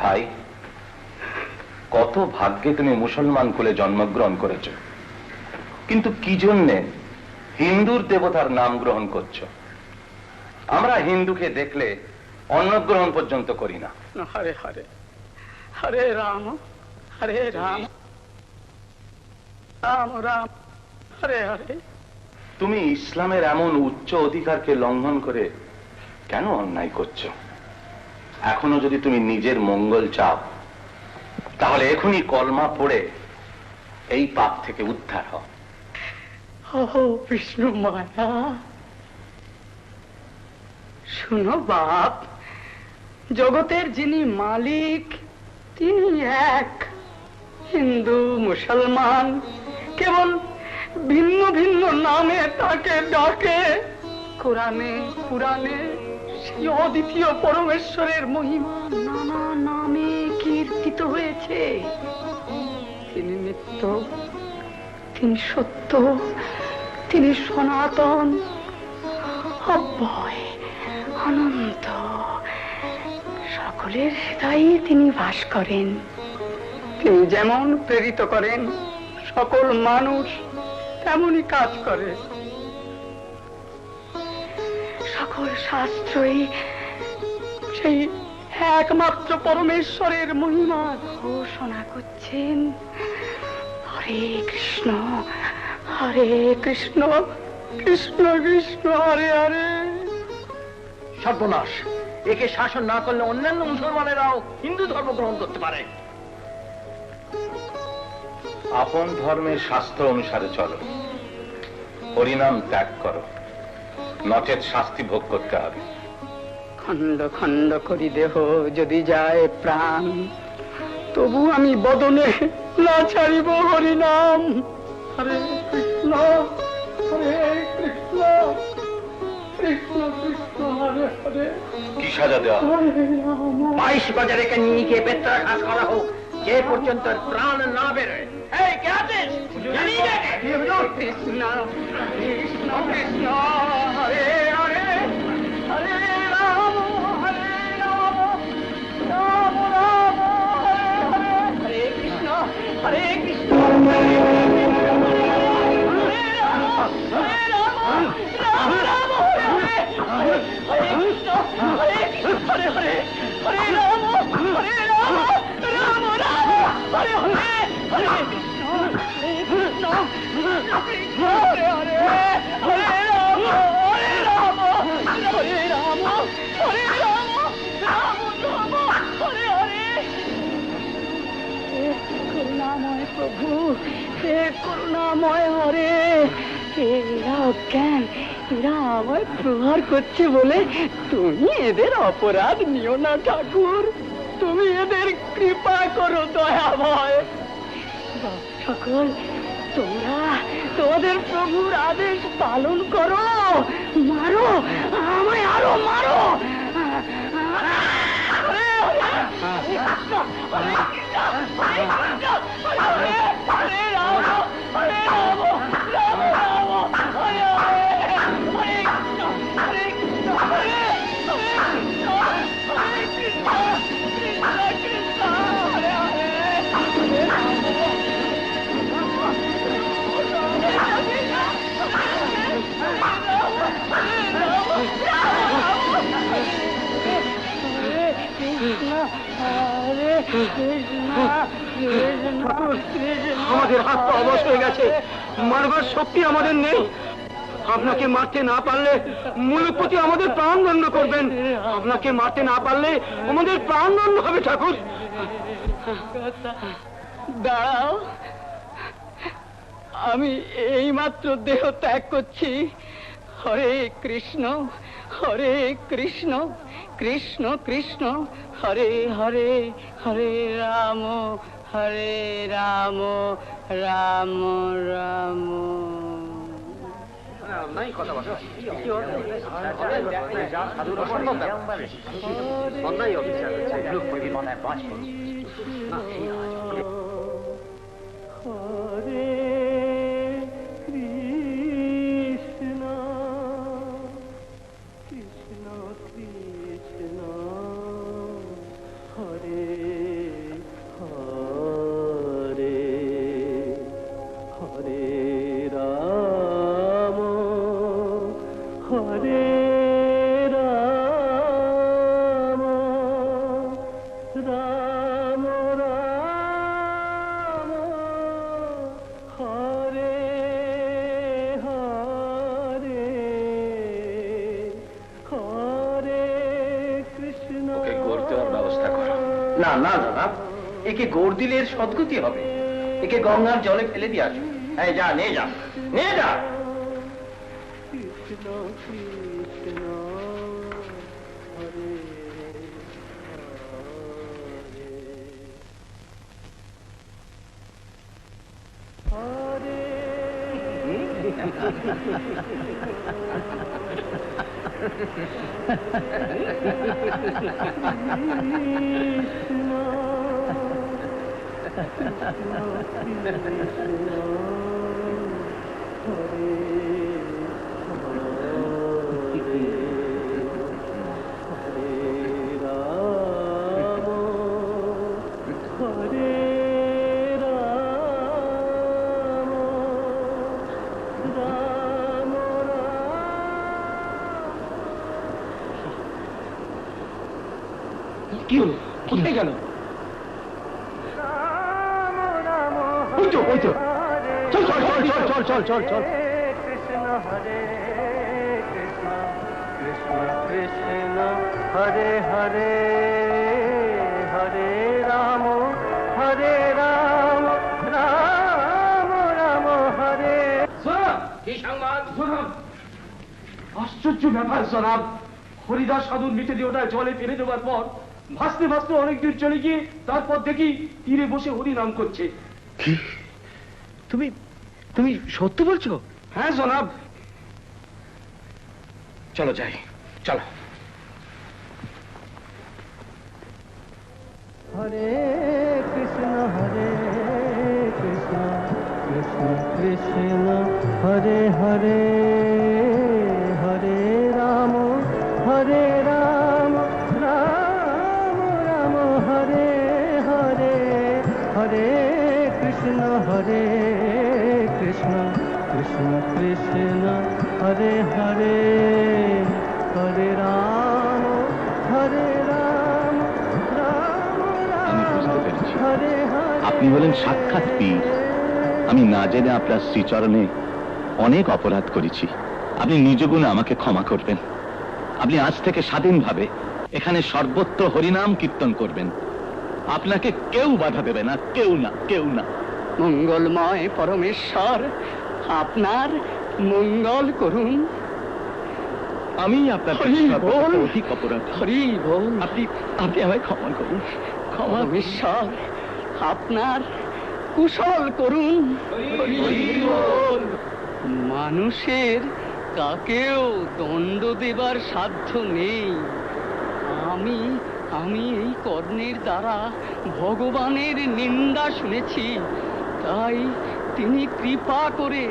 ভাই, কত ভাগ্যে তুমি মুসলমান কুলে জন্মগ্রহণ করেছ, কিন্তু কি জন্যে হিন্দুর দেবতার নাম গ্রহণ করছো? আমরা হিন্দুকে দেখলে অন্নগ্রহণ পর্যন্ত করি না। হরে হরে হরে রাম হরে রাম রাম রাম হরে হরে। তুমি ইসলামের এমন উচ্চ অধিকারকে লঙ্ঘন করে কেন অন্যায় করছো? এখনো যদি তুমি নিজের মঙ্গল চাও, তাহলে এখনই কলমা পড়ে এই পাপ থেকে উদ্ধার হও। ও বিষ্ণু মায়া, শুনো বাপ, জগতের যিনি মালিক তিনি এক। হিন্দু মুসলমান কেবল ভিন্ন ভিন্ন নামে তাকে ডাকে। কোরআনে পুরাণে সেই অদ্বিতীয় পরমেশ্বরের মহিমা নানা নামে কীর্তিত হয়েছে। তিনি নিত্য, তিনি সত্য, তিনি সনাতন, অব্যয়, অনন্ত। সকলের হৃদয়ে তিনি বাস করেন। তিনি যেমন প্রেরিত করেন সকল মানুষ তেমনই কাজ করে। সকল শাস্ত্রই সেই একমাত্র পরমেশ্বরের মহিমা ঘোষণা করছেন। হরে কৃষ্ণ হরে কৃষ্ণ কৃষ্ণ কৃষ্ণ হরে হরে। সর্বনাশ! একে শাসন না করলে অন্যান্য মুসলমানেরাও হিন্দু ধর্ম গ্রহণ করতে পারে। আপন ধর্মের শাস্ত্র অনুসারে চলো, হরিনাম ত্যাগ করো, নচেত শাস্তি ভোগ করতে হবে। খণ্ড খণ্ড করি দেহ যদি যায় প্রাণ, তবু আমি বদনে না ছাড়িব হরিনাম। হরে কৃষ্ণ হরে কৃষ্ণ কৃষ্ণ কৃষ্ণ হরে হরে। কি সাজা দেওয়া? 22 বাজারেকে নিয়ে গিয়ে বেত্রাঘাত করা হোক, যে পর্যন্ত প্রাণ না বেরোয়। এই কে আছিস? কৃষ্ণ কৃষ্ণ কৃষ্ণ হরে হরে হরে রাম হরে রাম রাম রাম হরে হরে। হরে কৃষ্ণ হরে কৃষ্ণ হরে রাম হরে রাম রাম রাম হরে হরে। হরে কৃষ্ণ হরে কৃষ্ণ হরে হরে হরে রাম হরে রাম রাম রাম হরে হরে। হরে কৃষ্ণ হরে কৃষ্ণ কৃষ্ণ হরে হরে হরে রাম হরে রাম হরে রাম রাম রাম হরে হরে। হে করুণাময় প্রভু, হে করুণাময় হরে। এরা অজ্ঞান, এরা আমায় প্রহার করছে বলে তুমি এদের অপরাধ নিও না ঠাকুর। তুমি এদের কৃপা করো দয়াময়। সকল তোমরা তোমাদের প্রভুর আদেশ পালন করো। মারো আমায়, আরো মারো। হরে রাম হরে রাম রাম রাম হরে হরে। হরে কৃষ্ণ হরে কৃষ্ণ হরে হরে কৃষ্ণ হরে কৃষ্ণ কৃষ্ণ কৃষ্ণ হরে হরে। হরে রাম আমাদের হাত পা অবশ হয়ে গেছে, মারবার শক্তি আমাদের নেই। আপনাকে মারতে না পারলে মূলপতি আমাদের প্রাণদণ্ড করবেন। আপনাকে মারতে না পারলে আমাদের প্রাণদণ্ড হবে ঠাকুর। দাঁড়াও, আমি এইমাত্র দেহ ত্যাগ করছি। হরে কৃষ্ণ হরে কৃষ্ণ কৃষ্ণ কৃষ্ণ হরে হরে হরে রাম রাম রাম। হরে কৃষ্ণ কৃষ্ণ কৃষ্ণ হরে না না জনাব, একে গোড় দিলে এর সদ্গতি হবে। একে গঙ্গার জলে ফেলে দিয়ে আসুন। এই যা, নিয়ে যা, নিয়ে যা। কি হলো? কোথায় গেল? ওই তো, ওই তো। চল চল চল চল চল চল চল চল। কৃষ্ণ হরে কৃষ্ণ কৃষ্ণ কৃষ্ণ হরে হরে হরে রাম রাম রাম হরে। কি সংবাদ? আশ্চর্য ব্যাপার জনাব, হরিদাস সাধুর মৃতদেহটা জলে ফেলে দেওয়ার পর ভাসতে ভাসতে অনেক দূর চলে গিয়ে তারপর দেখি তীরে বসে হরি নাম করছে। তুমি তুমি সত্য বলছো? হ্যাঁ জনাব। চলো যাই, চলো। হরে কৃষ্ণ কৃষ্ণ কৃষ্ণ হরে হরে হরে রাম রাম রাম হরে হরে হরে কৃষ্ণ কৃষ্ণ কৃষ্ণ কৃষ্ণ হরে হরে হরে রাম রাম আমি বুঝতে পেরেছি, হরে হরে। আপনি হলেন সাক্ষাৎ পীর। আমি না জেনে আপনার শ্রীচরণে অনেক অপরাধ করেছি। আপনি নিজ গুণে আমাকে ক্ষমা করবেন। আপনি আজ থেকে স্বাধীনভাবে এখানে সর্বত্র হরিনাম কীর্তন করবেন। আপনাকে কেউ বাধা দেবে না, কেউ না, কেউ না। মঙ্গলময় পরমেশ্বর আপনার মঙ্গল করুন। আমি আপনার হরি বল। অধিক অপরাধ। হরি বল। আপনি আপনি আমায় ক্ষমা করুন, ক্ষমা করুন। পরমেশ্বর আপনার কুশল করুন। হরি বল। মানুষের কাকেও দণ্ড দেবার সাধ্য নেই। আমি আমি এই কর্ণের দ্বারা ভগবানের নিন্দা শুনেছি, তাই তিনি কৃপা করে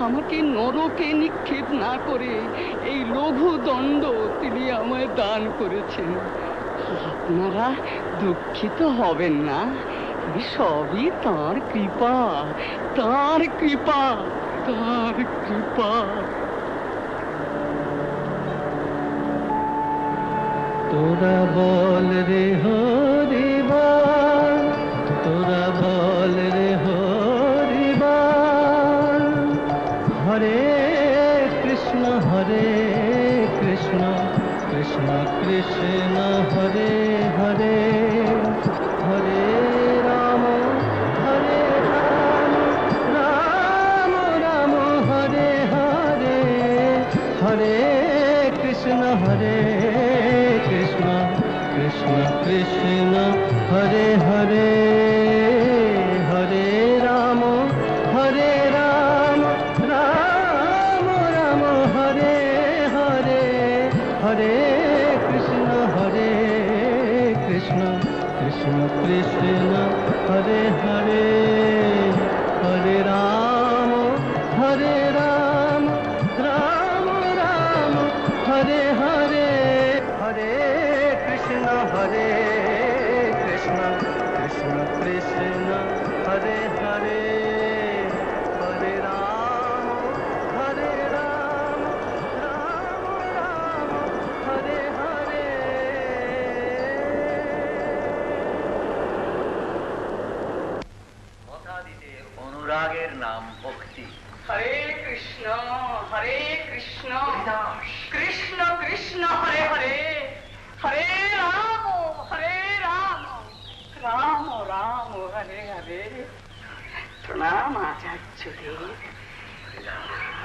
আমাকে নরকে নিক্ষেপ না করে এই লঘু দণ্ড তিনি আমায় দান করেছেন। আপনারা দুঃখিত হবেন না, সবই তাঁর কৃপা, তাঁর কৃপা, তাঁর কৃপা। তোরা বল রে হরিবাল, তোরা বল রে হরিবাল। হরে কৃষ্ণ কৃষ্ণ কৃষ্ণ হরে হরে হরে রাম রাম রাম হরে হরে হরে কৃষ্ণ কৃষ্ণ কৃষ্ণ কৃষ্ণ হরে হরে হরে রাম রাম রাম হরে হরে হরে কৃষ্ণ কৃষ্ণ কৃষ্ণ হরে হরে হরে রাম রাম রাম হরে হরে হরে কৃষ্ণ কৃষ্ণ কৃষ্ণ হরে হরে হরে রাম রাম রাম হরে হরে। কথা দিতে অনুরাগের নাম ভক্তি। হরে কৃষ্ণ কৃষ্ণ কৃষ্ণ কৃষ্ণ হরে হরে হরে রাম ভগবানের প্রণাম আচার্যদেব।